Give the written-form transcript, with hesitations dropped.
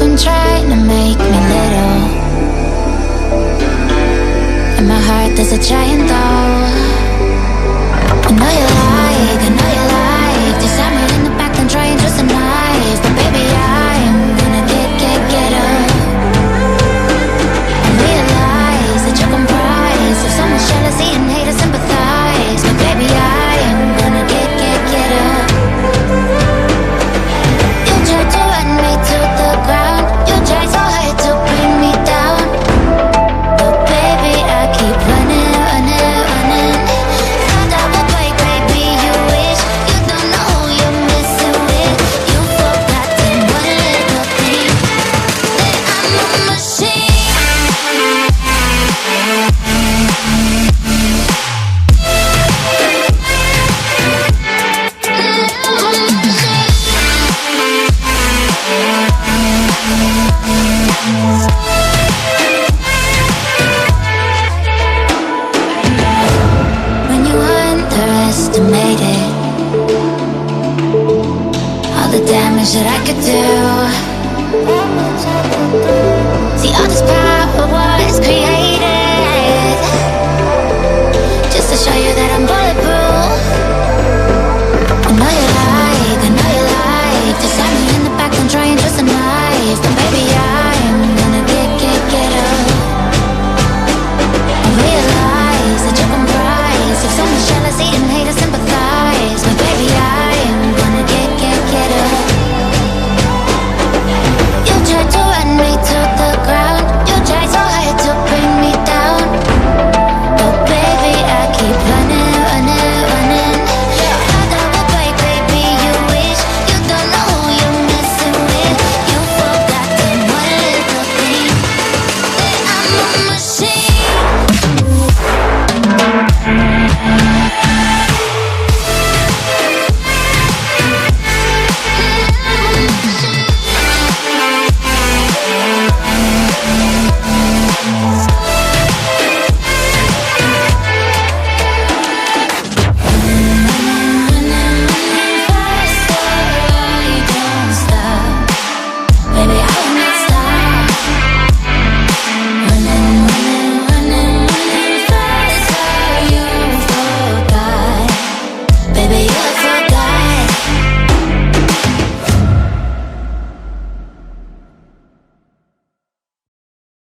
been trying to make me little. In my heart there's a giant though. I know you like to stab me in the back and try and twist a knife. But baby, I'm gonna get up. And realize that you're comprised of so much jealousy and hate to sympathize. But baby, I am gonna get up. You tried to run me to the ground. You tried so hard to bring me down. But baby, I keep running. Thought I would break, baby, you wish. You don't know who you're messing with. You forgotten one little thing, that I'm a machine. When you underestimated all the damage that I could do. See, all this power was created